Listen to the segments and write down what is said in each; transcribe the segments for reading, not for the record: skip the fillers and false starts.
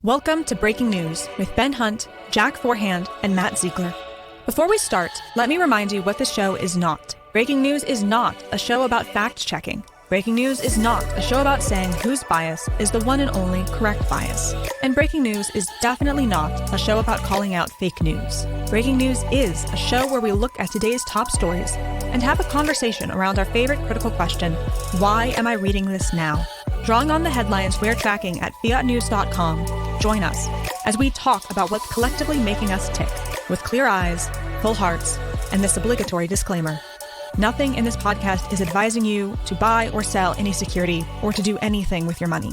Welcome to Breaking News with Ben Hunt, Jack Forehand, and Matt Ziegler. Before we start, let me remind you what the show is not. Breaking News is not a show about fact-checking. Breaking News is not a show about saying whose bias is the one and only correct bias. And Breaking News is definitely not a show about calling out fake news. Breaking News is a show where we look at today's top stories and have a conversation around our favorite critical question, why am I reading this now? Drawing on the headlines we're tracking at fiatnews.com, join us as we talk about what's collectively making us tick, with clear eyes, full hearts, and this obligatory disclaimer. Nothing in this podcast is advising you to buy or sell any security or to do anything with your money.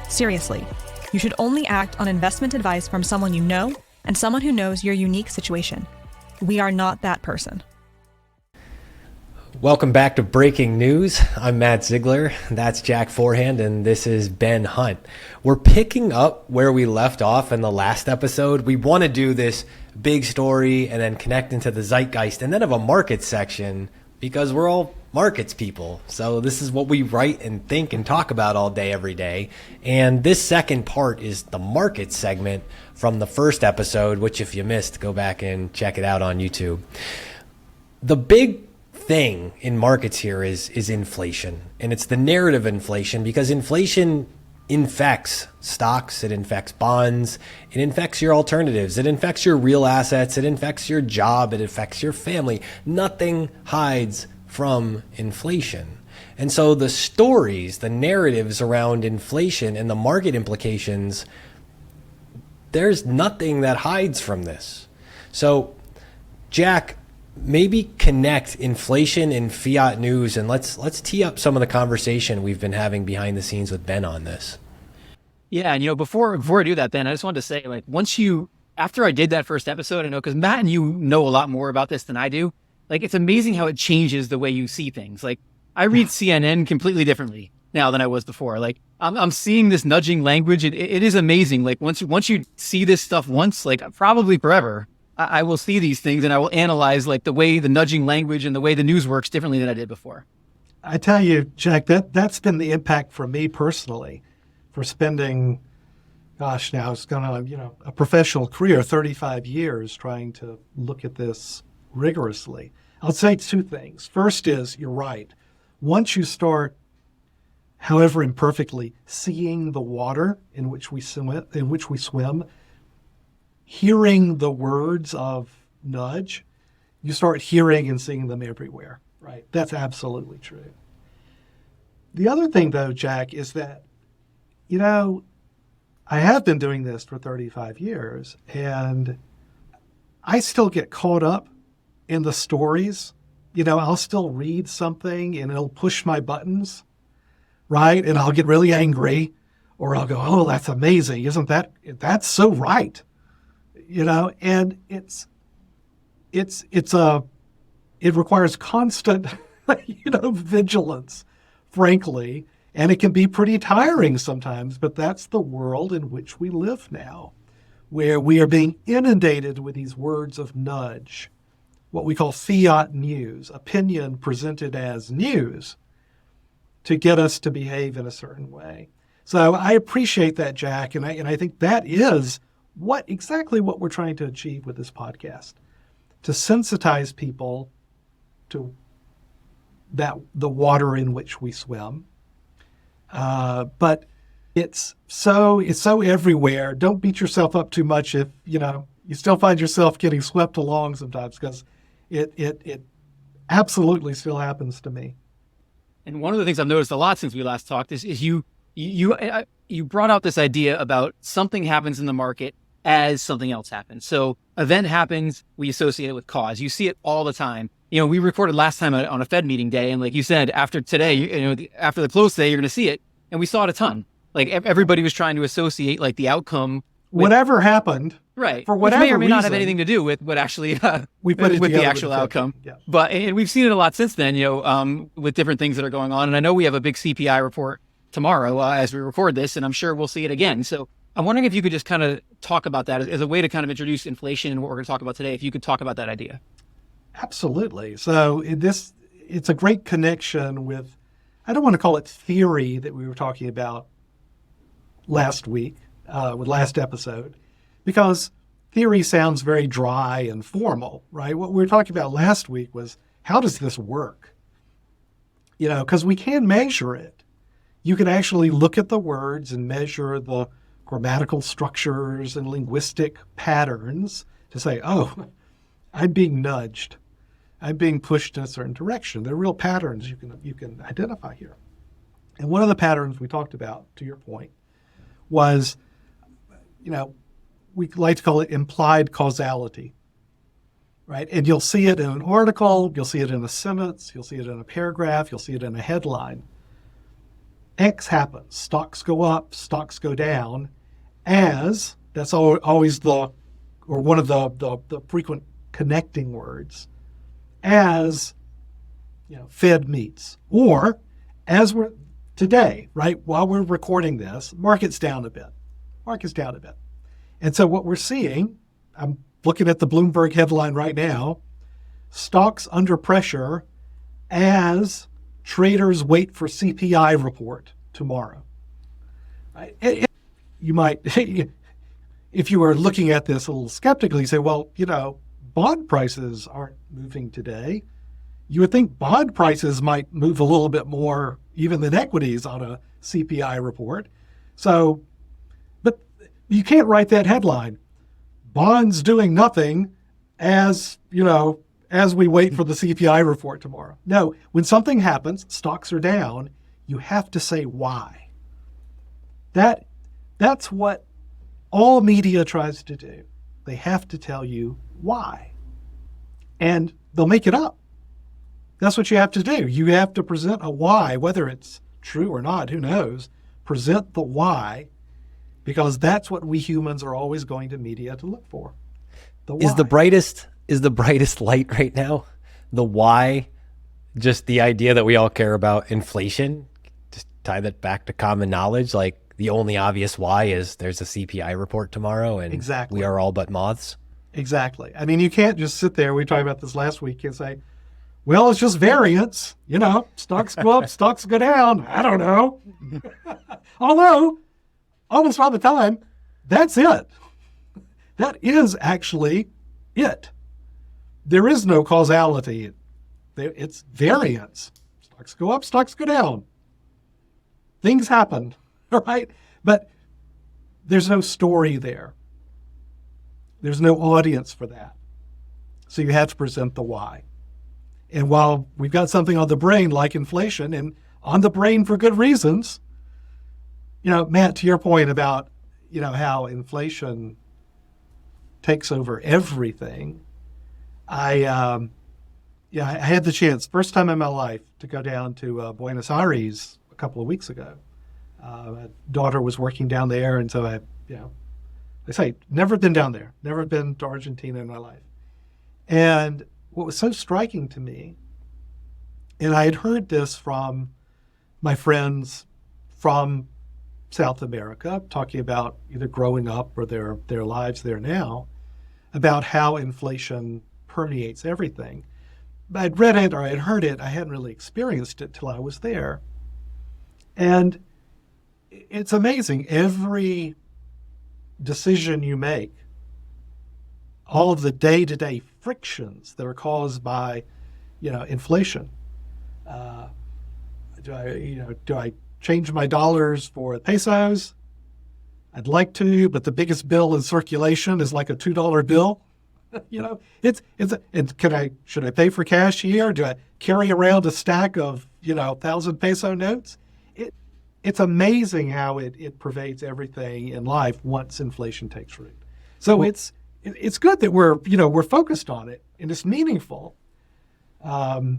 Seriously, you should only act on investment advice from someone you know and someone who knows your unique situation. We are not that person. Welcome back to Breaking News. I'm Matt Ziegler, that's Jack Forehand, and this is Ben Hunt. We're picking up where we left off in the last episode. We want to do this big story and then connect into the zeitgeist and then have a market section because we're all markets people. So this is what we write and think and talk about all day, every day. And this second part is the market segment from the first episode, which if you missed, go back and check it out on YouTube. The big thing in markets here is inflation, and it's the narrative inflation, because inflation infects stocks, it infects bonds, it infects your alternatives, it infects your real assets, it infects your job, it affects your family. Nothing hides from inflation. And so the stories, the narratives around inflation and the market implications, there's nothing that hides from this. So Jack, maybe connect inflation and fiat news, and let's tee up some of the conversation we've been having behind the scenes with Ben on this. Yeah, and before I do that, Ben, I just wanted to say, after I did that first episode, I know because Matt and you know a lot more about this than I do. It's amazing how it changes the way you see things. I read CNN completely differently now than I was before. I'm seeing this nudging language. It is amazing. Once you see this stuff once, probably forever, I will see these things and I will analyze the way the nudging language and the way the news works differently than I did before. I tell you, Jack, that's been the impact for me personally, for spending, now it's going on, a professional career, 35 years trying to look at this rigorously. I'll say two things. First is, you're right. Once you start, however imperfectly, seeing the water in which we swim, hearing the words of nudge, you start hearing and seeing them everywhere, right? That's absolutely true. The other thing, though, Jack, is that, I have been doing this for 35 years, and I still get caught up in the stories. I'll still read something, and it'll push my buttons, right? And I'll get really angry, or I'll go, oh, that's amazing. That's so right? And it requires constant, vigilance, frankly, and it can be pretty tiring sometimes, but that's the world in which we live now, where we are being inundated with these words of nudge, what we call fiat news, opinion presented as news to get us to behave in a certain way. So I appreciate that, Jack, and I think that is exactly what we're trying to achieve with this podcast, to sensitize people to the water in which we swim. But it's so everywhere. Don't beat yourself up too much if, you still find yourself getting swept along sometimes, because it absolutely still happens to me. And one of the things I've noticed a lot since we last talked is you brought out this idea about something happens in the market as something else happens. So event happens, we associate it with cause. You see it all the time. We recorded last time on a Fed meeting day, and like you said, after today, after the close today, you're going to see it. And we saw it a ton. Everybody was trying to associate the outcome with whatever happened, right? For whatever which may or may reason, not have anything to do with what actually we put it with the together actual with the outcome. Yeah. But and we've seen it a lot since then, with different things that are going on. And I know we have a big CPI report tomorrow as we record this, and I'm sure we'll see it again. So I'm wondering if you could just kind of talk about that as a way to kind of introduce inflation and what we're going to talk about today. If you could talk about that idea. Absolutely. So it's a great connection with, I don't want to call it theory that we were talking about last week, with last episode, because theory sounds very dry and formal, right? What we were talking about last week was, how does this work? Because we can measure it. You can actually look at the words and measure the grammatical structures and linguistic patterns to say, oh, I'm being nudged. I'm being pushed in a certain direction. There are real patterns you can identify here. And one of the patterns we talked about, to your point, was, we like to call it implied causality, right? And you'll see it in an article, you'll see it in a sentence, you'll see it in a paragraph, you'll see it in a headline. X happens. Stocks go up, stocks go down, as, that's always one of the frequent connecting words, as, Fed meets. Or, as we're today, right, while we're recording this, market's down a bit. And so what we're seeing, I'm looking at the Bloomberg headline right now, stocks under pressure as traders wait for CPI report tomorrow. Right? You might, if you were looking at this a little skeptically, say, well, bond prices aren't moving today. You would think bond prices might move a little bit more even than equities on a CPI report. So, but you can't write that headline, bonds doing nothing as we wait for the CPI report tomorrow. No, when something happens, stocks are down, you have to say why. That's what all media tries to do. They have to tell you why. And they'll make it up. That's what you have to do. You have to present a why, whether it's true or not, who knows. Present the why, because that's what we humans are always going to media to look for. The why. Is the brightest light right now the why? Just the idea that we all care about inflation? Just tie that back to common knowledge. Like the only obvious why is there's a CPI report tomorrow, and exactly. We are all but moths. Exactly. I mean, you can't just sit there. We talked about this last week and say, well, it's just variance. Stocks go up, stocks go down. I don't know. Although, almost all the time, that's it. That is actually it. There is no causality. It's variance. Stocks go up, stocks go down. Things happen, all right? But there's no story there. There's no audience for that. So you have to present the why. And while we've got something on the brain like inflation, and on the brain for good reasons, Matt, to your point about, how inflation takes over everything, I had the chance, first time in my life, to go down to Buenos Aires a couple of weeks ago. My daughter was working down there, and so I say, never been down there, never been to Argentina in my life. And what was so striking to me, and I had heard this from my friends from South America, talking about either growing up or their lives there now, about how inflation permeates everything. I'd read it or I'd heard it. I hadn't really experienced it till I was there. And it's amazing. Every decision you make, all of the day-to-day frictions that are caused by, inflation. Do I change my dollars for pesos? I'd like to, but the biggest bill in circulation is like a $2 bill. Should I pay for cash here? Do I carry around a stack of 1,000 peso notes? It's amazing how it pervades everything in life once inflation takes root. So it's good that we're focused on it and it's meaningful. But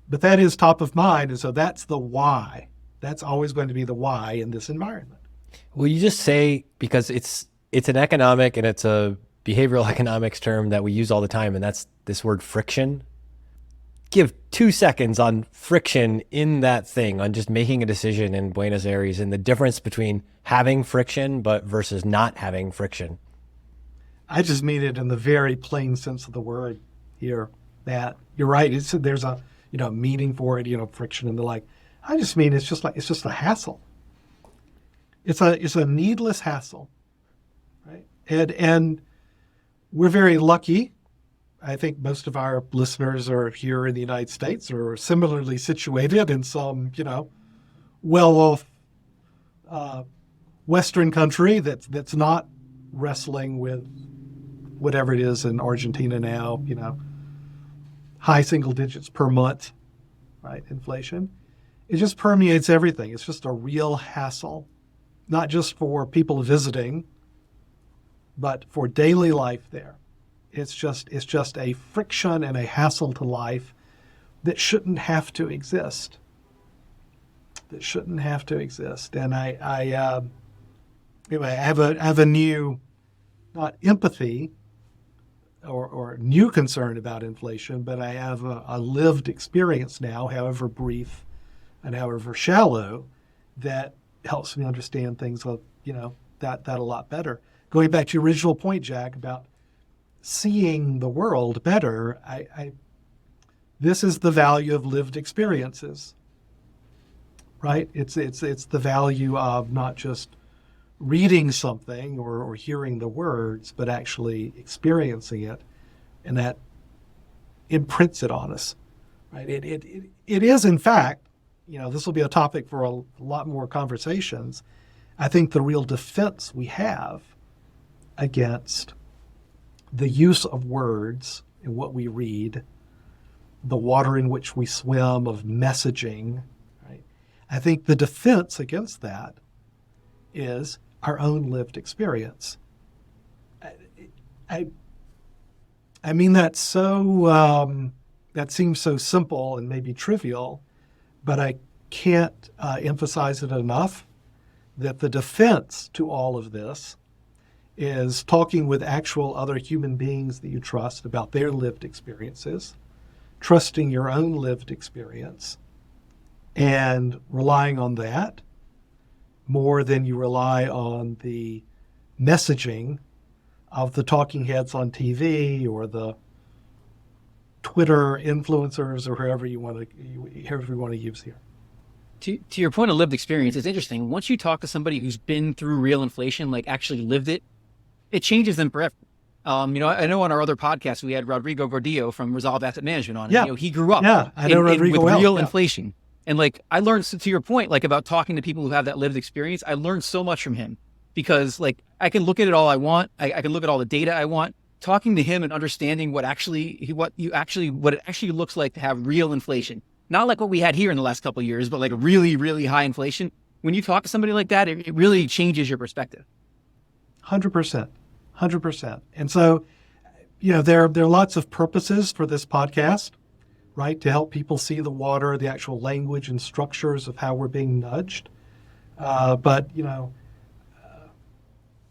that is top of mind, and so that's the why. That's always going to be the why in this environment. Will you just say, because it's an economic and it's a behavioral economics term that we use all the time, and that's this word friction. Give 2 seconds on friction in that thing, on just making a decision in Buenos Aires, and the difference between having friction but versus not having friction. I just mean it in the very plain sense of the word here. That you're right. There's a meaning for it, friction and the like. I just mean it's just a hassle. It's a needless hassle, right? And we're very lucky. I think most of our listeners are here in the United States or similarly situated in some, well-off Western country that's not wrestling with whatever it is in Argentina now, high single digits per month, right? Inflation. It just permeates everything. It's just a real hassle, not just for people visiting, but for daily life there. It's just a friction and a hassle to life that shouldn't have to exist. And I have a new, not empathy or new concern about inflation, but I have a lived experience now, however brief and however shallow, that helps me understand things, that a lot better. Going back to your original point, Jack, about seeing the world better, this is the value of lived experiences, right? It's the value of not just reading something or hearing the words, but actually experiencing it, and that imprints it on us, right? It is, in fact, this will be a topic for a lot more conversations. I think the real defense we have against the use of words in what we read, the water in which we swim of messaging, right? I think the defense against that is our own lived experience. I mean, that seems so simple and maybe trivial, but I can't emphasize it enough that the defense to all of this is talking with actual other human beings that you trust about their lived experiences, trusting your own lived experience, and relying on that more than you rely on the messaging of the talking heads on TV or the Twitter influencers or whoever you want to use here. To your point of lived experience, it's interesting. Once you talk to somebody who's been through real inflation, like actually lived it, it changes them forever. I know on our other podcast, we had Rodrigo Gordillo from Resolve Asset Management on. Yeah. And, he grew up I know Rodrigo with real yeah. inflation. And I learned, to your point, about talking to people who have that lived experience, I learned so much from him because I can look at it all I want. I can look at all the data I want. Talking to him and understanding what it actually looks like to have real inflation. Not like what we had here in the last couple of years, but really, really high inflation. When you talk to somebody like that, it really changes your perspective. 100%. And so, there are lots of purposes for this podcast, right? To help people see the water, the actual language and structures of how we're being nudged. But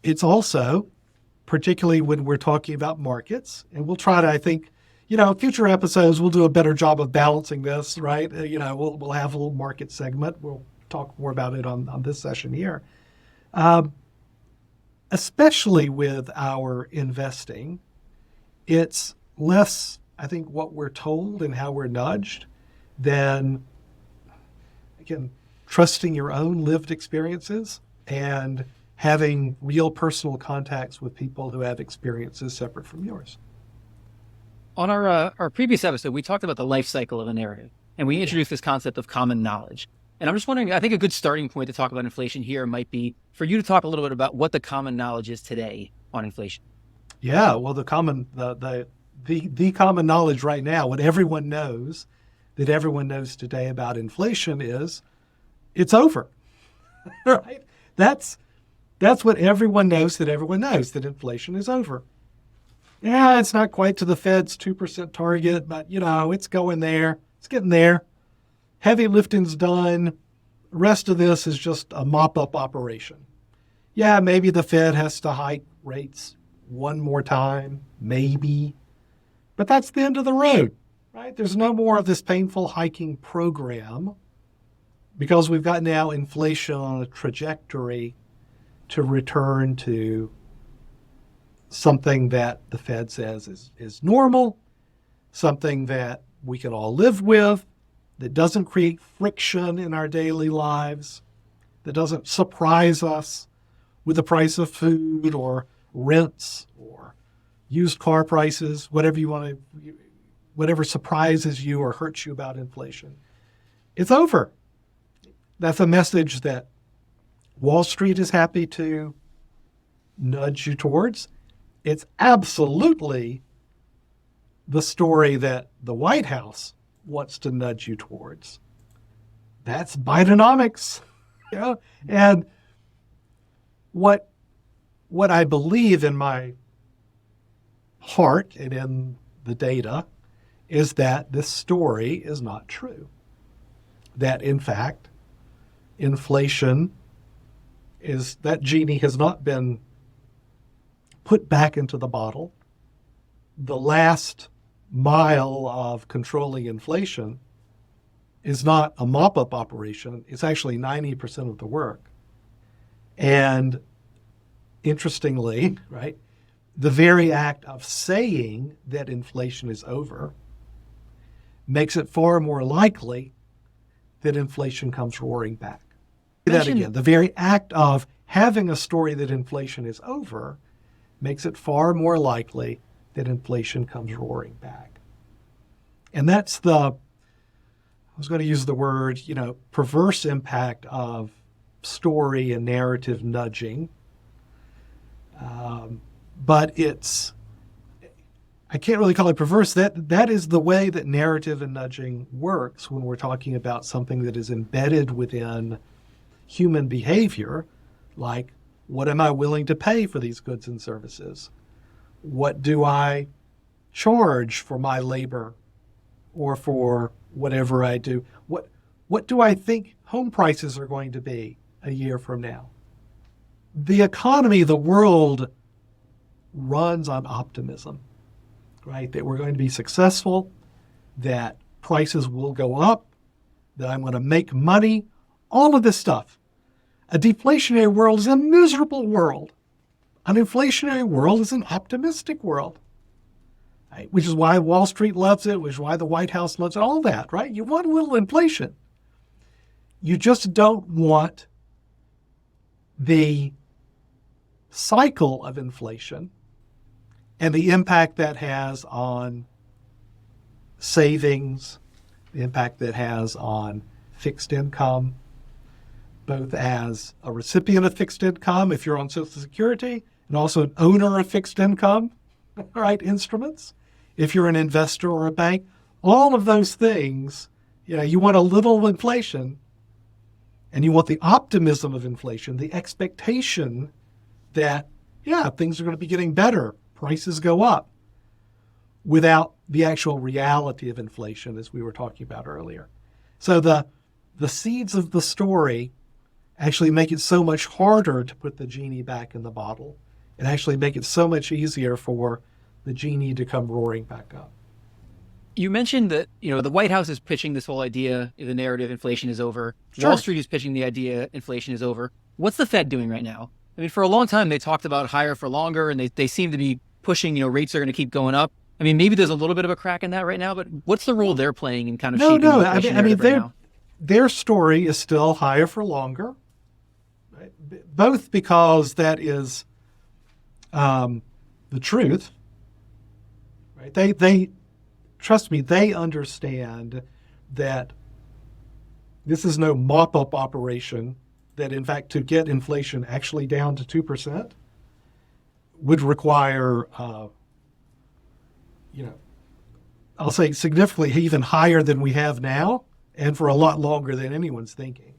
it's also, particularly when we're talking about markets, and we'll try to, I think, future episodes, we'll do a better job of balancing this, right? We'll have a little market segment. We'll talk more about it on this session here. Especially with our investing, it's less, I think, what we're told and how we're nudged than, again, trusting your own lived experiences and having real personal contacts with people who have experiences separate from yours. On our previous episode, we talked about the life cycle of a narrative, and we introduced this concept of common knowledge. And I'm just wondering, I think a good starting point to talk about inflation here might be for you to talk a little bit about what the common knowledge is today on inflation. Yeah, well, the common knowledge right now, what everyone knows today about inflation is it's over, right? That's what everyone knows that inflation is over. Yeah, it's not quite to the Fed's 2% target, but, it's going there. It's getting there. Heavy lifting's done. The rest of this is just a mop-up operation. Yeah, maybe the Fed has to hike rates one more time, maybe. But that's the end of the road, right? There's no more of this painful hiking program because we've got now inflation on a trajectory to return to something that the Fed says is normal, something that we can all live with, that doesn't create friction in our daily lives, that doesn't surprise us with the price of food or rents or used car prices, whatever surprises you or hurts you about inflation. It's over. That's a message that Wall Street is happy to nudge you towards. It's absolutely the story that the White House wants to nudge you towards. That's Bidenomics. And what I believe in my heart and in the data is that this story is not true. That in fact, inflation that genie has not been put back into the bottle. The last mile of controlling inflation is not a mop-up operation. It's actually 90% of the work. And interestingly, right, the very act of saying that inflation is over makes it far more likely that inflation comes roaring back. That again, the very act of having a story that inflation is over makes it far more likely that inflation comes roaring back. And that's I was going to use the word, perverse impact of story and narrative nudging. But I can't really call it perverse. That is the way that narrative and nudging works when we're talking about something that is embedded within human behavior, like what am I willing to pay for these goods and services? What do I charge for my labor or for whatever I do? What do I think home prices are going to be a year from now? The economy, the world runs on optimism, right? That we're going to be successful, that prices will go up, that I'm going to make money, all of this stuff. A deflationary world is a miserable world. An inflationary world is an optimistic world, right? Which is why Wall Street loves it, which is why the White House loves it, all that, right? You want a little inflation. You just don't want the cycle of inflation and the impact that has on savings, the impact that has on fixed income, both as a recipient of fixed income, if you're on Social Security, and also an owner of fixed income, right, instruments. If you're an investor or a bank, all of those things, you want a little inflation, and you want the optimism of inflation, the expectation that, things are going to be getting better, prices go up, without the actual reality of inflation, as we were talking about earlier. So the seeds of the story actually make it so much harder to put the genie back in the bottle and actually make it so much easier for the genie to come roaring back up. You mentioned that, the White House is pitching this whole idea, the narrative inflation is over. Sure. Wall Street is pitching the idea inflation is over. What's the Fed doing right now? I mean, for a long time, they talked about higher for longer, and they seem to be pushing, rates are going to keep going up. I mean, maybe there's a little bit of a crack in that right now, but what's the role they're playing in kind of shaping the inflation narrative right now? Their story is still higher for longer, right? Both because that is the truth, right? They trust me, they understand that this is no mop-up operation, that in fact to get inflation actually down to 2% would require, I'll say significantly even higher than we have now, and for a lot longer than anyone's thinking.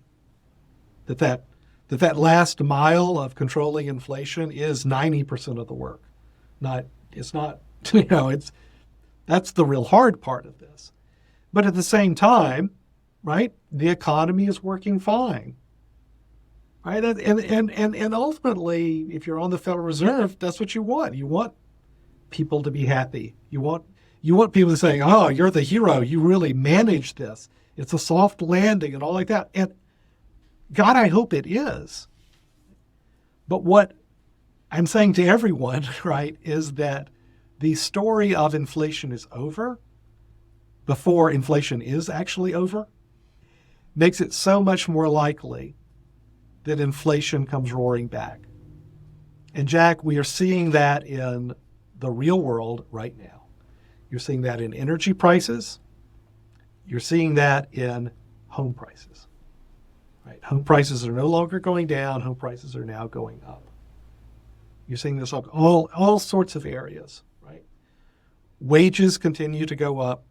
That last mile of controlling inflation is 90% of the work. That's the real hard part of this. But at the same time, right, the economy is working fine. Right? And ultimately, if you're on the Federal Reserve, that's what you want. You want people to be happy. You want people to say, oh, you're the hero. You really managed this. It's a soft landing and all like that. And God, I hope it is. But what I'm saying to everyone, right, is that the story of inflation is over before inflation is actually over makes it so much more likely that inflation comes roaring back. And Jack, we are seeing that in the real world right now. You're seeing that in energy prices. You're seeing that in home prices. Right? Home prices are no longer going down. Home prices are now going up. You're seeing this on all sorts of areas, right? Wages continue to go up.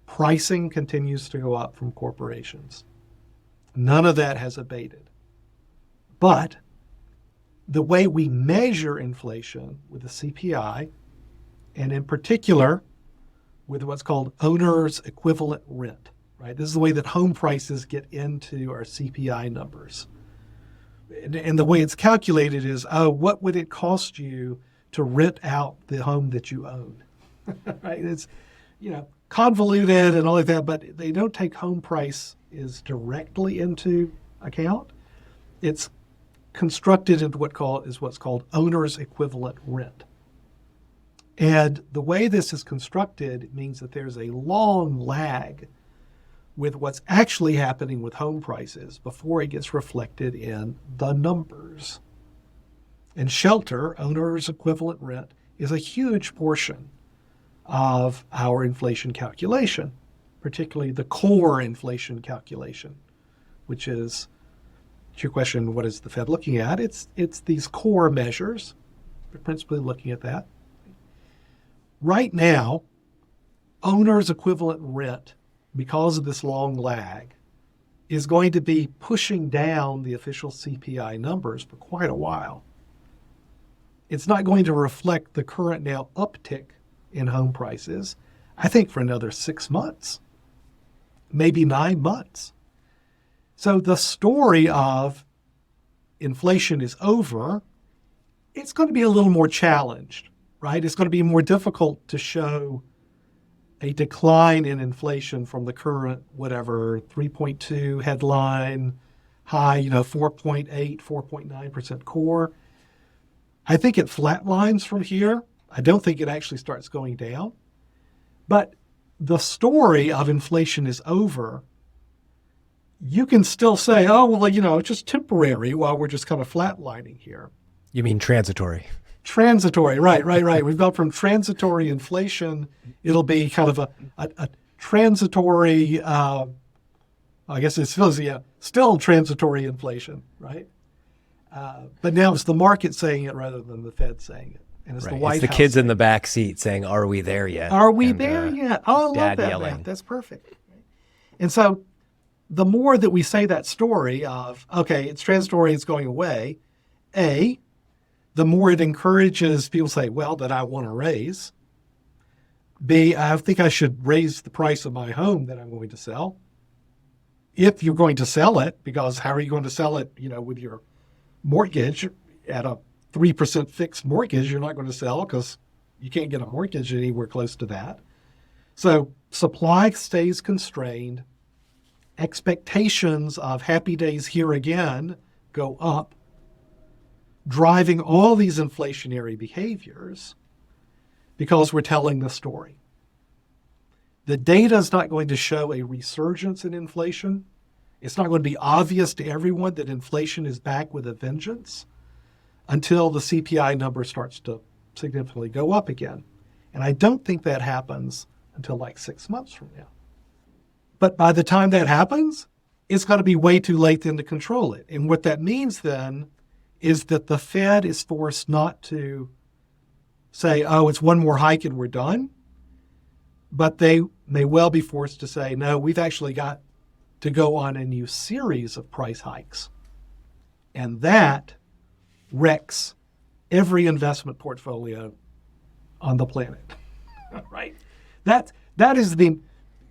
Pricing continues to go up from corporations. None of that has abated. But the way we measure inflation with the CPI, and in particular with what's called owner's equivalent rent, right? This is the way that home prices get into our CPI numbers. And the way it's calculated is, what would it cost you to rent out the home that you own? Right? It's, convoluted and all of that, but they don't take home price is directly into account. It's constructed into what's called owner's equivalent rent. And the way this is constructed means that there's a long lag with what's actually happening with home prices before it gets reflected in the numbers. And shelter, owner's equivalent rent, is a huge portion of our inflation calculation, particularly the core inflation calculation, which is, to your question, what is the Fed looking at? It's these core measures. We're principally looking at that. Right now, owner's equivalent rent, because of this long lag, is going to be pushing down the official CPI numbers for quite a while. It's not going to reflect the current now uptick in home prices, I think, for another 6 months, maybe 9 months. So the story of inflation is over. It's going to be a little more challenged, right? It's going to be more difficult to show a decline in inflation from the current, 3.2 headline high, 4.8, 4.9% core. I think it flatlines from here. I don't think it actually starts going down. But the story of inflation is over. You can still say, it's just temporary while we're just kind of flatlining here. You mean transitory? Transitory, right. We've gone from transitory inflation. It'll be kind of a transitory, I guess it's still transitory inflation, right? But now it's the market saying it rather than the Fed saying it. And it's the White House. It's the kids in the back seat saying, "Are we there yet? Are we there yet?" Oh, I love Dad that, yelling. Matt. That's perfect. And so the more that we say that story of, okay, it's transitory, it's going away, the more it encourages people to say, well, that I want to raise. B, I think I should raise the price of my home that I'm going to sell. If you're going to sell it, because how are you going to sell it, with your mortgage at a 3% fixed mortgage, you're not going to sell because you can't get a mortgage anywhere close to that. So supply stays constrained. Expectations of happy days here again go up, driving all these inflationary behaviors because we're telling the story. The data is not going to show a resurgence in inflation. It's not going to be obvious to everyone that inflation is back with a vengeance until the CPI number starts to significantly go up again. And I don't think that happens until like 6 months from now. But by the time that happens, it's going to be way too late then to control it. And what that means then is that the Fed is forced not to say, it's one more hike and we're done. But they may well be forced to say, no, we've actually got to go on a new series of price hikes. And that wrecks every investment portfolio on the planet, right? That is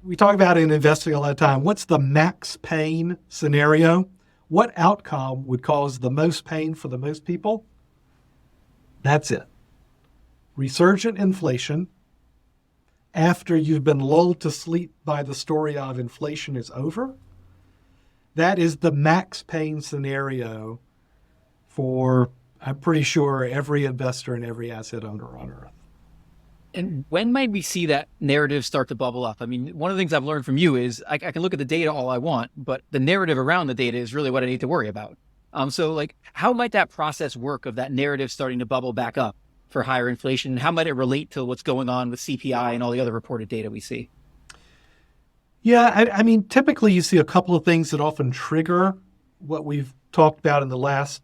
we talk about in investing a lot of time, what's the max pain scenario? What outcome would cause the most pain for the most people? That's it. Resurgent inflation after you've been lulled to sleep by the story of inflation is over. That is the max pain scenario for, I'm pretty sure, every investor and every asset owner on Earth. And when might we see that narrative start to bubble up? I mean, one of the things I've learned from you is I can look at the data all I want, but the narrative around the data is really what I need to worry about. So like, how might that process work of that narrative starting to bubble back up for higher inflation? How might it relate to what's going on with CPI and all the other reported data we see? Yeah, I mean, typically you see a couple of things that often trigger what we've talked about in the last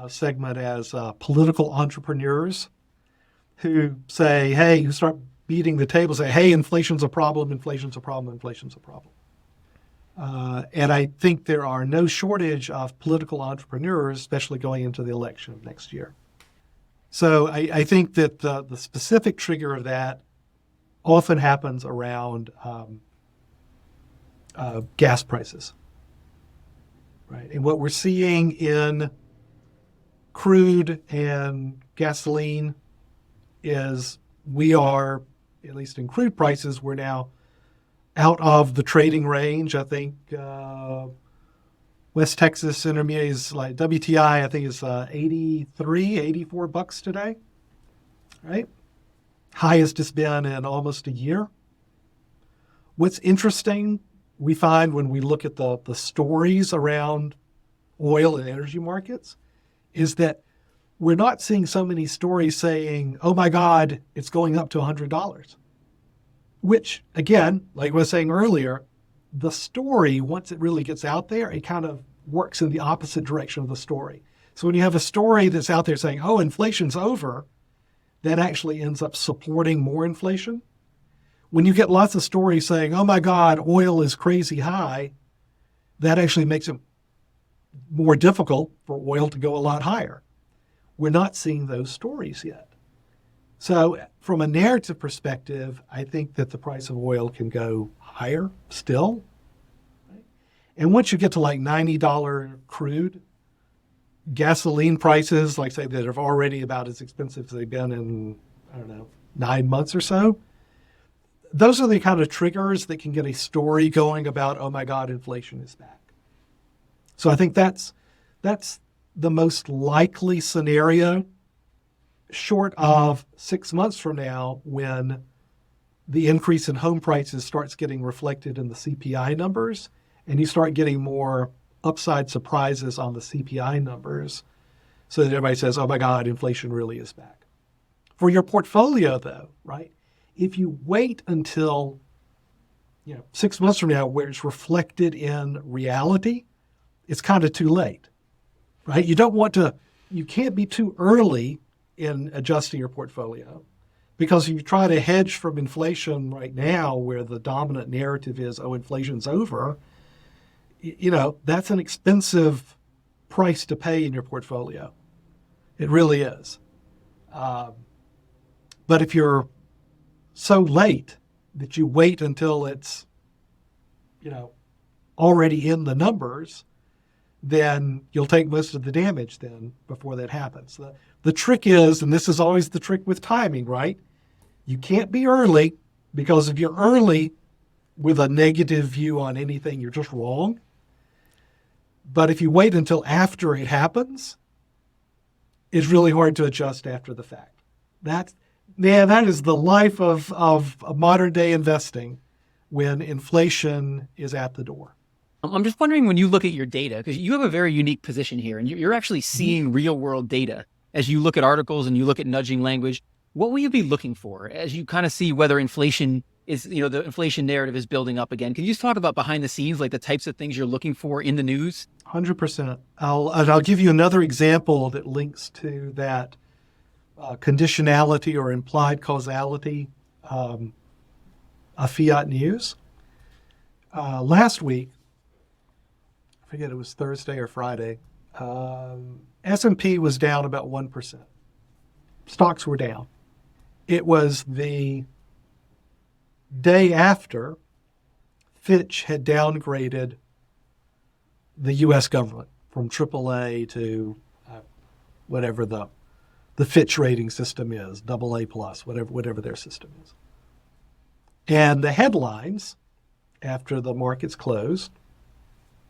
segment as political entrepreneurs who say, hey, who start beating the table, say, hey, inflation's a problem, inflation's a problem, inflation's a problem. And I think there are no shortage of political entrepreneurs, especially going into the election next year. So I think that the specific trigger of that often happens around gas prices, right? And what we're seeing in crude and gasoline is we are, at least in crude prices, we're now out of the trading range. I think West Texas Intermediate is like WTI, I think is 83, 84 bucks today, right? Highest it's been in almost a year. What's interesting, we find when we look at the stories around oil and energy markets, is that we're not seeing so many stories saying, oh my God, it's going up to $100. Which, again, like I was saying earlier, the story, once it really gets out there, it kind of works in the opposite direction of the story. So when you have a story that's out there saying, oh, inflation's over, that actually ends up supporting more inflation. When you get lots of stories saying, oh my God, oil is crazy high, that actually makes it more difficult for oil to go a lot higher. We're not seeing those stories yet. So from a narrative perspective, I think that the price of oil can go higher still. Right? And once you get to like $90 crude, gasoline prices, like say that are already about as expensive as they've been in, 9 months or so, those are the kind of triggers that can get a story going about, oh my God, inflation is back. So I think that's the most likely scenario, short of 6 months from now when the increase in home prices starts getting reflected in the CPI numbers and you start getting more upside surprises on the CPI numbers so that everybody says, oh my God, inflation really is back. For your portfolio though, right? If you wait until 6 months from now where it's reflected in reality, it's kind of too late, right? You can't be too early in adjusting your portfolio because if you try to hedge from inflation right now where the dominant narrative is, oh, inflation's over, that's an expensive price to pay in your portfolio. It really is. But if you're so late that you wait until it's, already in the numbers, then you'll take most of the damage then before that happens. The trick is, and this is always the trick with timing, right? You can't be early because if you're early with a negative view on anything, you're just wrong. But if you wait until after it happens, it's really hard to adjust after the fact. That is the life of modern day investing when inflation is at the door. I'm just wondering when you look at your data, because you have a very unique position here and you're actually seeing real world data as you look at articles and you look at nudging language. What will you be looking for as you kind of see whether inflation is, the inflation narrative is building up again? Can you just talk about behind the scenes, like the types of things you're looking for in the news? 100%. I'll give you another example that links to that conditionality or implied causality of fiat news. Last week, I forget it was Thursday or Friday, S&P was down about 1%. Stocks were down. It was the day after Fitch had downgraded the U.S. government from AAA to whatever the Fitch rating system is, AA plus, whatever their system is. And the headlines after the markets closed,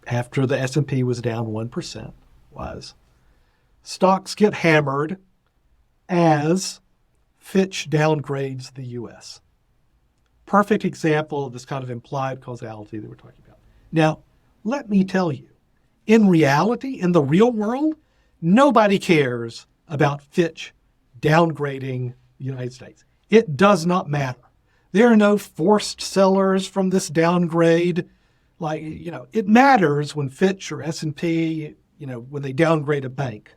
after the S&P was down 1%, was stocks get hammered as Fitch downgrades the U.S. Perfect example of this kind of implied causality that we're talking about. Now, let me tell you, In reality, in the real world, nobody cares about Fitch downgrading the United States. It does not matter. There are no forced sellers from this downgrade. It matters when Fitch or S&P, when they downgrade a bank.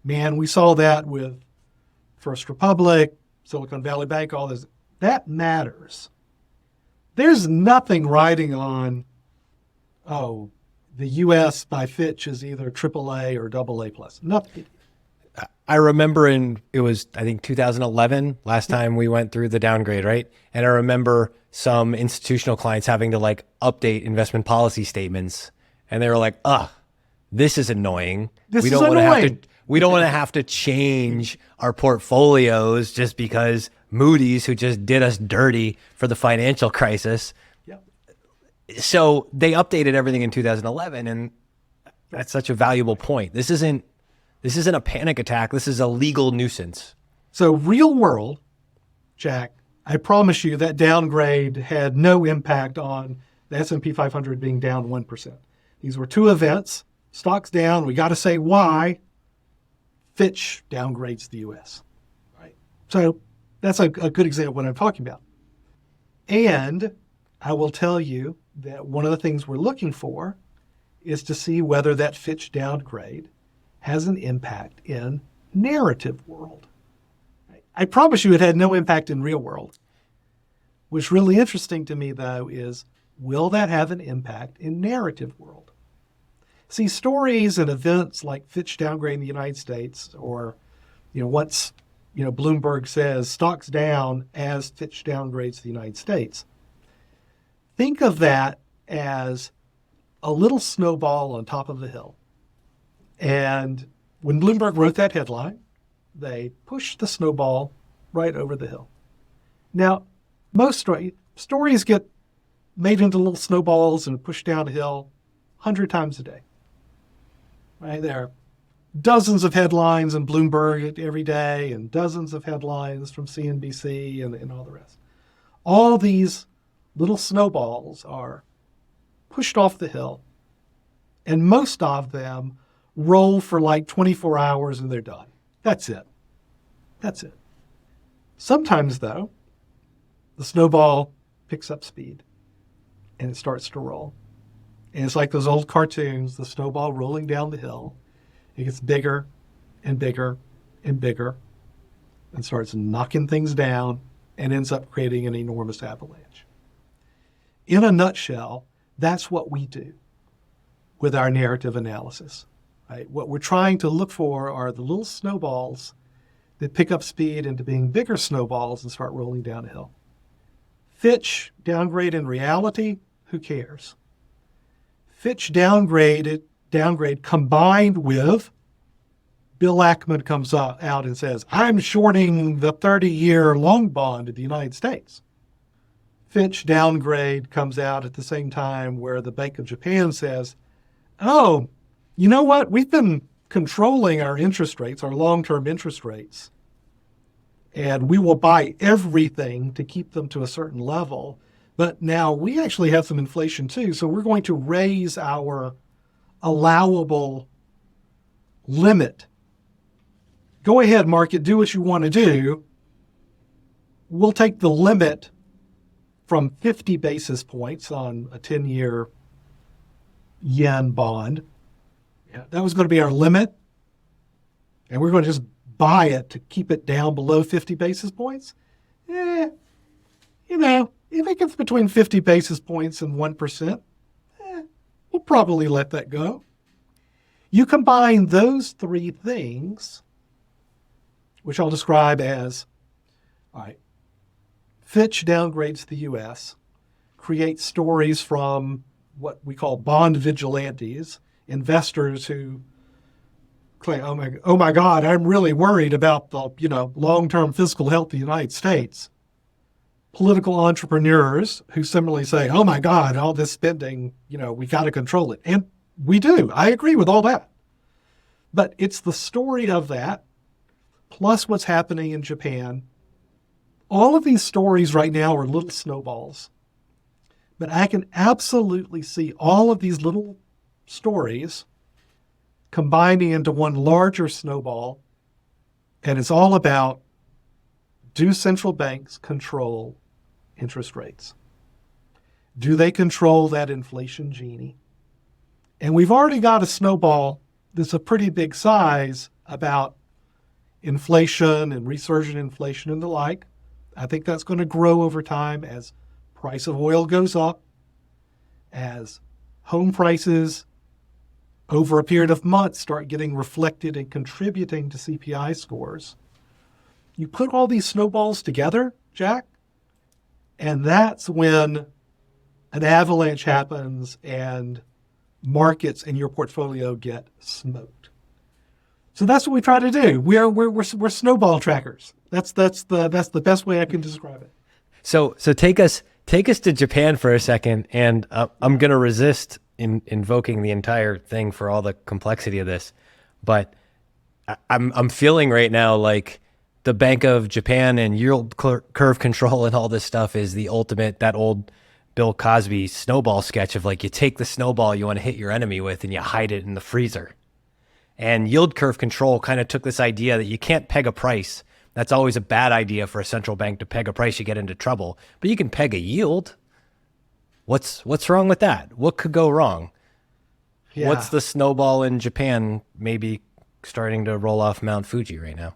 Man, we saw that with First Republic, Silicon Valley Bank, all this. That matters. There's nothing riding on, the U.S. by Fitch is either AAA or AA plus. Nothing. I remember it was, I think, 2011, last time we went through the downgrade, right? And I remember some institutional clients having to update investment policy statements. And they were like, this is annoying. We don't want to have to change our portfolios just because Moody's, who just did us dirty for the financial crisis. Yep. So they updated everything in 2011. And that's such a valuable point. This isn't a panic attack. This is a legal nuisance. So real world, Jack, I promise you that downgrade had no impact on the S&P 500 being down 1%. These were two events. Stocks down. We got to say why. Fitch downgrades the U.S. Right. So that's a good example of what I'm talking about. And I will tell you that one of the things we're looking for is to see whether that Fitch downgrade has an impact in narrative world. I promise you it had no impact in real world. What's really interesting to me, though, is will that have an impact in narrative world? See, stories and events like Fitch downgrading the United States, or, once, Bloomberg says stocks down as Fitch downgrades the United States. Think of that as a little snowball on top of the hill. And when Bloomberg wrote that headline, they pushed the snowball right over the hill. Now, most stories get made into little snowballs and pushed down a hill 100 times a day. Right? There are dozens of headlines in Bloomberg every day and dozens of headlines from CNBC and all the rest. All these little snowballs are pushed off the hill, and most of them roll for 24 hours and they're done. That's it. Sometimes, though, the snowball picks up speed and it starts to roll. And it's like those old cartoons, the snowball rolling down the hill. It gets bigger and bigger and bigger and starts knocking things down and ends up creating an enormous avalanche. In a nutshell, that's what we do with our narrative analysis. Right? What we're trying to look for are the little snowballs that pick up speed into being bigger snowballs and start rolling down a hill. Fitch downgrade in reality, who cares? Fitch downgrade combined with Bill Ackman comes out and says, I'm shorting the 30-year long bond of the United States. Fitch downgrade comes out at the same time where the Bank of Japan says, oh, you know what? We've been controlling our interest rates, our long-term interest rates, and we will buy everything to keep them to a certain level. But now we actually have some inflation too, so we're going to raise our allowable limit. Go ahead, market, do what you want to do. We'll take the limit from 50 basis points on a 10-year yen bond. Yeah, that was going to be our limit. And we're going to just buy it to keep it down below 50 basis points. If it gets between 50 basis points and 1%, we'll probably let that go. You combine those three things, which I'll describe as, all right, Fitch downgrades the U.S., creates stories from what we call bond vigilantes, investors who claim, oh my God, I'm really worried about the long-term fiscal health of the United States. Political entrepreneurs who similarly say, oh my God, all this spending, we got to control it. And we do. I agree with all that. But it's the story of that, plus what's happening in Japan. All of these stories right now are little snowballs. But I can absolutely see all of these little stories combining into one larger snowball, and it's all about, do central banks control interest rates? Do they control that inflation genie? And we've already got a snowball that's a pretty big size about inflation and resurgent inflation and the like. I think that's going to grow over time as price of oil goes up, as home prices over a period of months start getting reflected and contributing to CPI scores. You put all these snowballs together, Jack, and that's when an avalanche happens and markets in your portfolio get smoked. So that's what we try to do. We're snowball trackers. That's the best way I can describe it. So take us to Japan for a second, and I'm going to resist invoking the entire thing for all the complexity of this, but I'm feeling right now like the Bank of Japan and yield curve control and all this stuff is the ultimate, that old Bill Cosby snowball sketch of like, you take the snowball you want to hit your enemy with and you hide it in the freezer. And yield curve control kind of took this idea that you can't peg a price. That's always a bad idea for a central bank to peg a price. You get into trouble. But you can peg a yield. What's wrong with that? What could go wrong? Yeah. What's the snowball in Japan maybe starting to roll off Mount Fuji right now?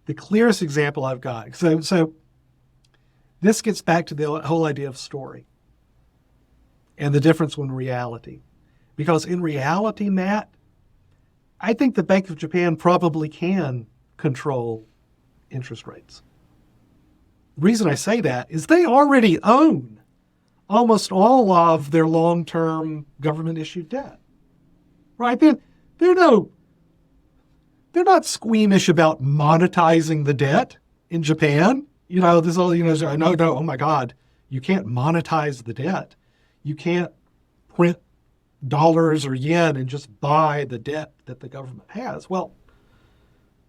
The clearest example I've got. So this gets back to the whole idea of story and the difference in reality. Because in reality, Matt, I think the Bank of Japan probably can control interest rates. The reason I say that is they already own almost all of their long-term government-issued debt, right? They're not squeamish about monetizing the debt in Japan. This all, no, oh my God, you can't monetize the debt. You can't print dollars or yen and just buy the debt that the government has. Well,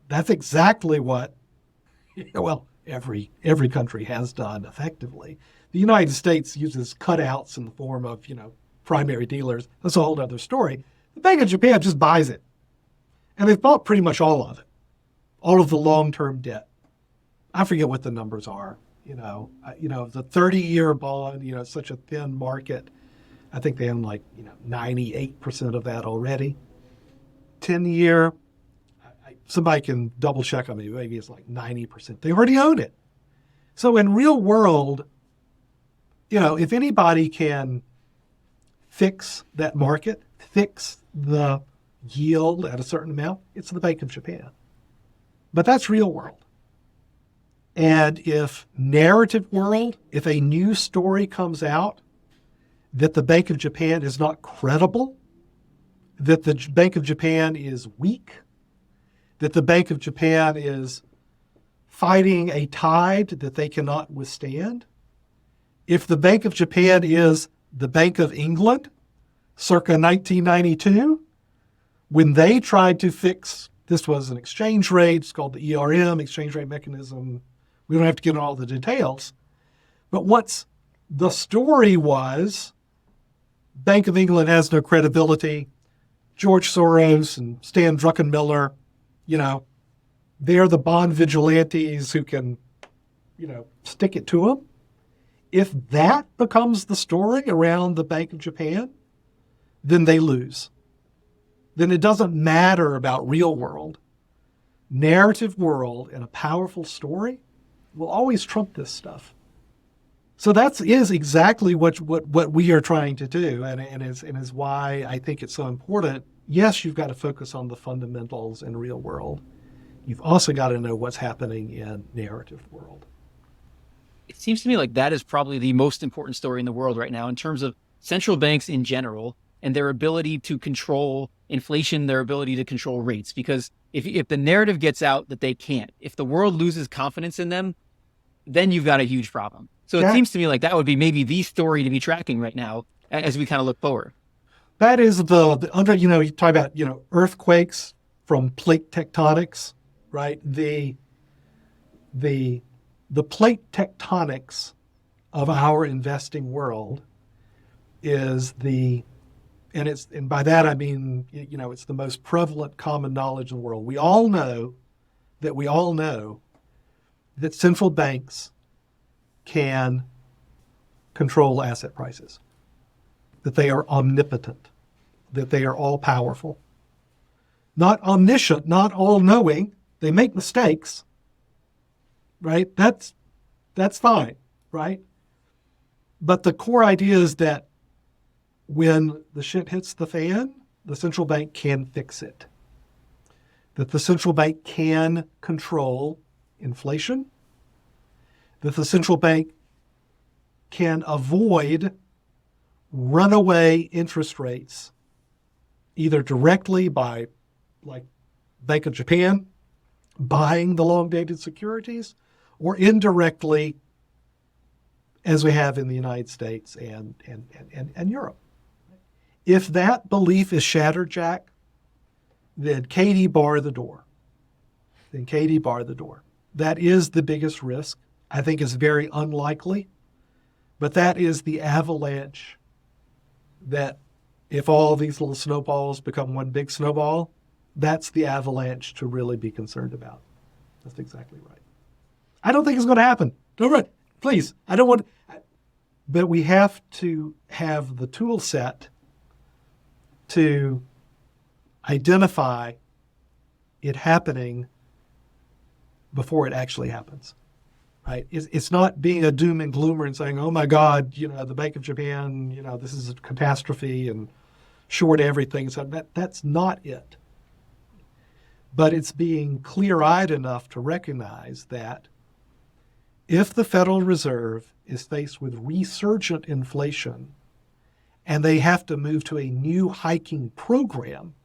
that's exactly what, every country has done effectively. The United States uses cutouts in the form of, primary dealers. That's a whole other story. The Bank of Japan just buys it. And they've bought pretty much all of it, all of the long-term debt. I forget what the numbers are. The 30-year bond, it's such a thin market. I think they own 98% of that already. 10-year, somebody can double check on me. Maybe it's 90%. They already own it. So in real world, if anybody can fix that market, fix the yield at a certain amount, it's the Bank of Japan. But that's real world. And if narrative world, if a new story comes out that the Bank of Japan is not credible, that the Bank of Japan is weak, that the Bank of Japan is fighting a tide that they cannot withstand, if the Bank of Japan is the Bank of England circa 1992, when they tried to fix, this was an exchange rate, it's called the ERM, exchange rate mechanism. We don't have to get into all the details. But once the story was, Bank of England has no credibility, George Soros and Stan Druckenmiller, they're the bond vigilantes who can, stick it to them. If that becomes the story around the Bank of Japan, then they lose. Then it doesn't matter about real world. Narrative world and a powerful story will always trump this stuff. So that is exactly what we are trying to do, and is why I think it's so important. Yes, you've got to focus on the fundamentals in real world. You've also got to know what's happening in narrative world. It seems to me like that is probably the most important story in the world right now in terms of central banks in general and their ability to control inflation, their ability to control rates. Because if the narrative gets out that they can't, if the world loses confidence in them, then you've got a huge problem. So it seems to me like that would be maybe the story to be tracking right now as we kind of look forward. That is you talk about, earthquakes from plate tectonics, right? The plate tectonics of our investing world is the And by that I mean, it's the most prevalent common knowledge in the world. We all know that central banks can control asset prices, that they are omnipotent, that they are all powerful, not omniscient, not all knowing. They make mistakes, right? That's fine, right? But the core idea is that when the shit hits the fan, the central bank can fix it. That the central bank can control inflation, that the central bank can avoid runaway interest rates, either directly by, like Bank of Japan, buying the long-dated securities, or indirectly, as we have in the United States and Europe. If that belief is shattered, Jack, then Katie bar the door. That is the biggest risk. I think it's very unlikely, but that is the avalanche that if all these little snowballs become one big snowball, that's the avalanche to really be concerned about. That's exactly right. I don't think it's going to happen. Don't run. Please. I don't want. But we have to have the tool set to identify it happening before it actually happens. Right? It's not being a doom and gloomer and saying, oh my God, the Bank of Japan, this is a catastrophe and short everything. So that's not it. But it's being clear-eyed enough to recognize that if the Federal Reserve is faced with resurgent inflation and they have to move to a new hiking program,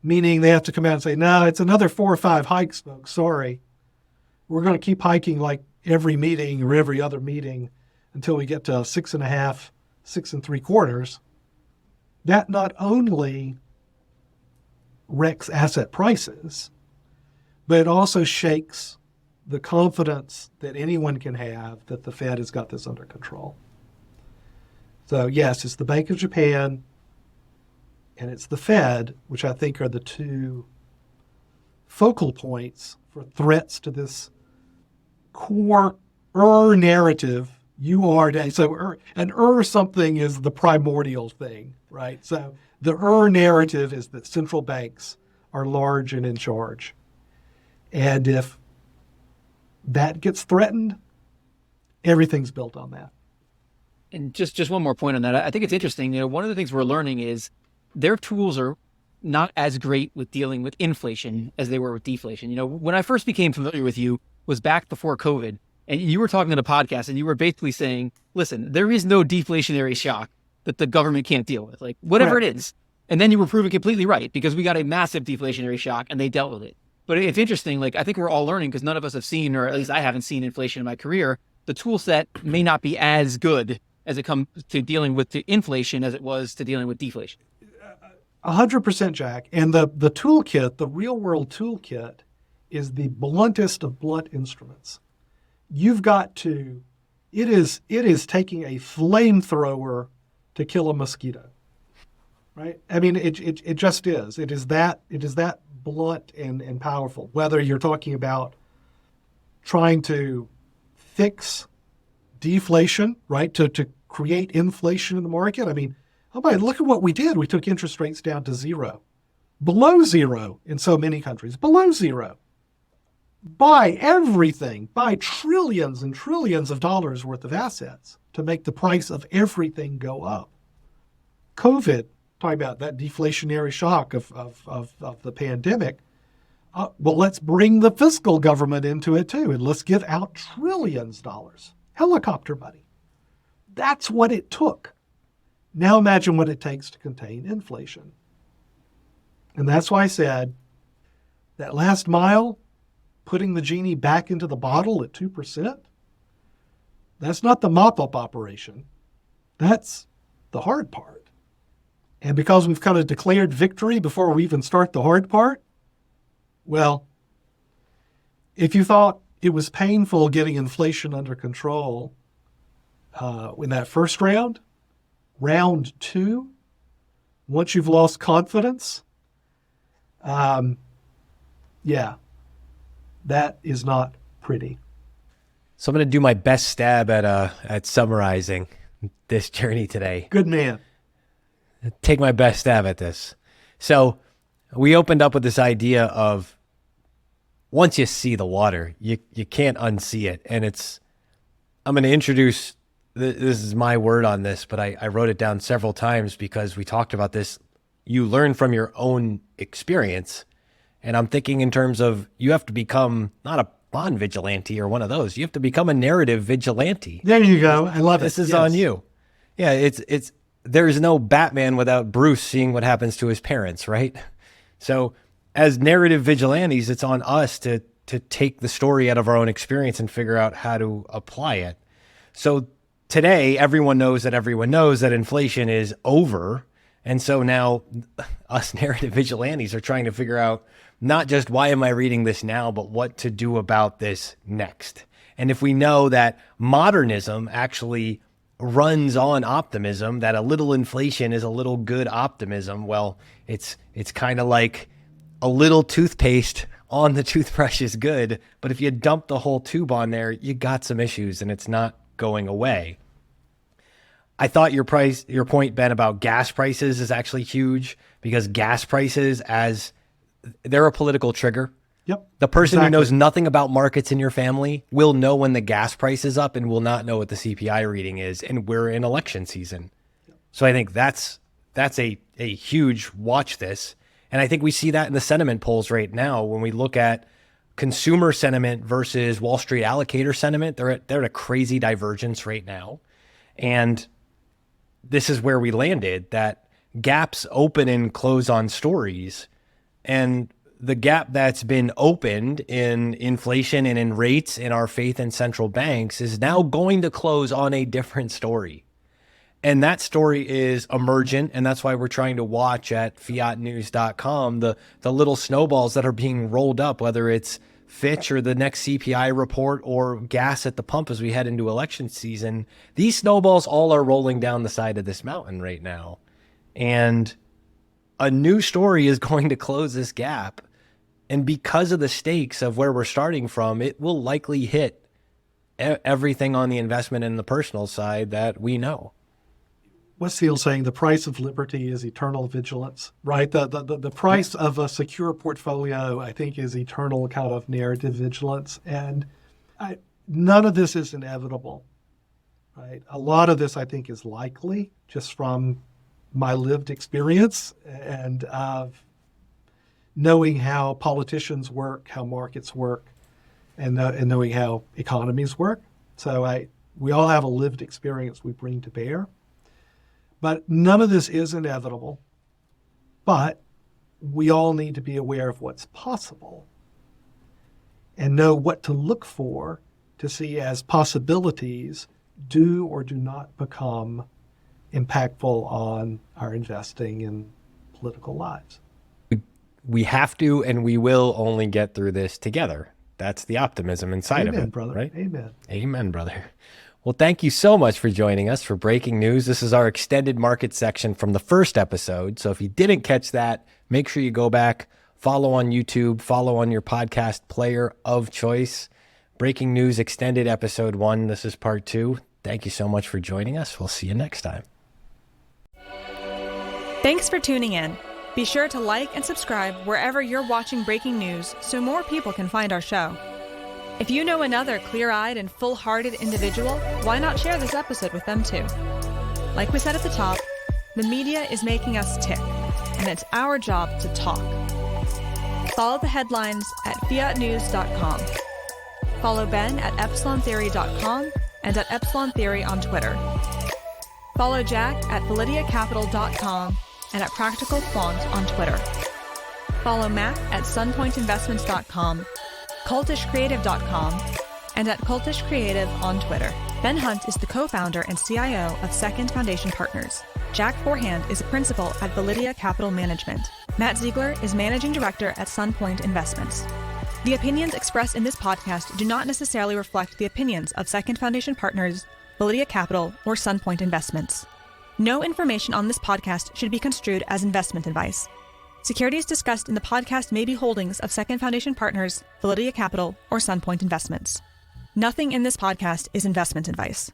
meaning they have to come out and say, no, it's another 4 or 5 hikes, folks, sorry. We're going to keep hiking like every meeting or every other meeting until we get to 6.5, 6 3/4. That not only wrecks asset prices, but it also shakes the confidence that anyone can have that the Fed has got this under control. So yes, it's the Bank of Japan and it's the Fed, which I think are the two focal points for threats to this core narrative. Something is the primordial thing, right? So the narrative is that central banks are large and in charge. And if that gets threatened, everything's built on that. And just one more point on that. I think it's interesting. One of the things we're learning is their tools are not as great with dealing with inflation as they were with deflation. When I first became familiar with you was back before COVID, and you were talking on a podcast and you were basically saying, listen, there is no deflationary shock that the government can't deal with, like whatever Right. it is. And then you were proven completely right because we got a massive deflationary shock and they dealt with it. But it's interesting. Like, I think we're all learning because none of us have seen, or at least I haven't seen inflation in my career. The tool set may not be as good as it comes to dealing with the inflation as it was to dealing with deflation. 100%, Jack. And the toolkit, the real world toolkit, is the bluntest of blunt instruments. You've got to, it is taking a flamethrower to kill a mosquito, right? I mean, it just is. It is that blunt and powerful. Whether you're talking about trying to fix deflation, right? To create inflation in the market. I mean, look at what we did. We took interest rates down to zero, below zero in so many countries, below zero. Buy everything, buy trillions and trillions of dollars worth of assets to make the price of everything go up. COVID, talking about that deflationary shock of the pandemic. Well, let's bring the fiscal government into it too, and let's give out trillions of dollars. Helicopter money. That's what it took. Now imagine what it takes to contain inflation. And that's why I said that last mile, putting the genie back into the bottle at 2%, that's not the mop-up operation. That's the hard part. And because we've kind of declared victory before we even start the hard part, well, if you thought it was painful getting inflation under control in that first round, round 2 Once you've lost confidence, yeah, that is not pretty. So I'm going to do my best stab at summarizing this journey today. Good man. Take my best stab at this. So we opened up with this idea of once you see the water, you can't unsee it. And I'm going to introduce, this is my word on this, but I wrote it down several times because we talked about this. You learn from your own experience. And I'm thinking in terms of you have to become not a bond vigilante or one of those. You have to become a narrative vigilante. There you go. I love it. This is on you. Yeah, there's no Batman without Bruce seeing what happens to his parents, right? So as narrative vigilantes, it's on us to take the story out of our own experience and figure out how to apply it. So today, everyone knows that inflation is over. And so now us narrative vigilantes are trying to figure out not just why am I reading this now, but what to do about this next. And if we know that modernism actually runs on optimism, that a little inflation is a little good optimism, well, it's kind of like a little toothpaste on the toothbrush is good, but if you dump the whole tube on there, you got some issues and it's not going away. I thought your point, Ben, about gas prices is actually huge because gas prices, they're a political trigger. Yep. The person who knows nothing about markets in your family will know when the gas price is up and will not know what the CPI reading is. And we're in election season. Yep. So I think that's a huge watch this. And I think we see that in the sentiment polls right now. When we look at consumer sentiment versus Wall Street allocator sentiment, they're at a crazy divergence right now. And this is where we landed, that gaps open and close on stories. And the gap that's been opened in inflation and in rates in our faith in central banks is now going to close on a different story. And that story is emergent. And that's why we're trying to watch at fiatnews.com, the little snowballs that are being rolled up, whether it's Fitch or the next CPI report or gas at the pump as we head into election season. These snowballs all are rolling down the side of this mountain right now. And a new story is going to close this gap. And because of the stakes of where we're starting from, it will likely hit everything on the investment and the personal side that we know. What's the old saying? The price of liberty is eternal vigilance, right? The price of a secure portfolio, I think, is eternal kind of narrative vigilance. And none of this is inevitable, right? A lot of this, I think, is likely just from my lived experience and knowing how politicians work, how markets work, and knowing how economies work. So we all have a lived experience we bring to bear. But none of this is inevitable. But we all need to be aware of what's possible and know what to look for to see as possibilities do or do not become impactful on our investing and political lives. We have to, and we will only get through this together. That's the optimism inside of it, brother. Right? Amen. Amen, brother. Well, thank you so much for joining us for Breaking News. This is our extended market section from the first episode. So if you didn't catch that, make sure you go back, follow on YouTube, follow on your podcast player of choice. Breaking News Extended Episode 1. This is Part 2. Thank you so much for joining us. We'll see you next time. Thanks for tuning in. Be sure to like and subscribe wherever you're watching Breaking News so more people can find our show. If you know another clear-eyed and full-hearted individual, why not share this episode with them too? Like we said at the top, the media is making us tick, and it's our job to talk. Follow the headlines at fiatnews.com. Follow Ben at epsilontheory.com and at epsilontheory on Twitter. Follow Jack at validiacapital.com and at Practical Font on Twitter. Follow Matt at sunpointinvestments.com, cultishcreative.com, and at cultishcreative on Twitter. Ben Hunt is the co-founder and CIO of Second Foundation Partners. Jack Forehand is a principal at Validia Capital Management. Matt Ziegler is managing director at Sunpoint Investments. The opinions expressed in this podcast do not necessarily reflect the opinions of Second Foundation Partners, Validia Capital, or Sunpoint Investments. No information on this podcast should be construed as investment advice. Securities discussed in the podcast may be holdings of Second Foundation Partners, Validity Capital, or SunPoint Investments. Nothing in this podcast is investment advice.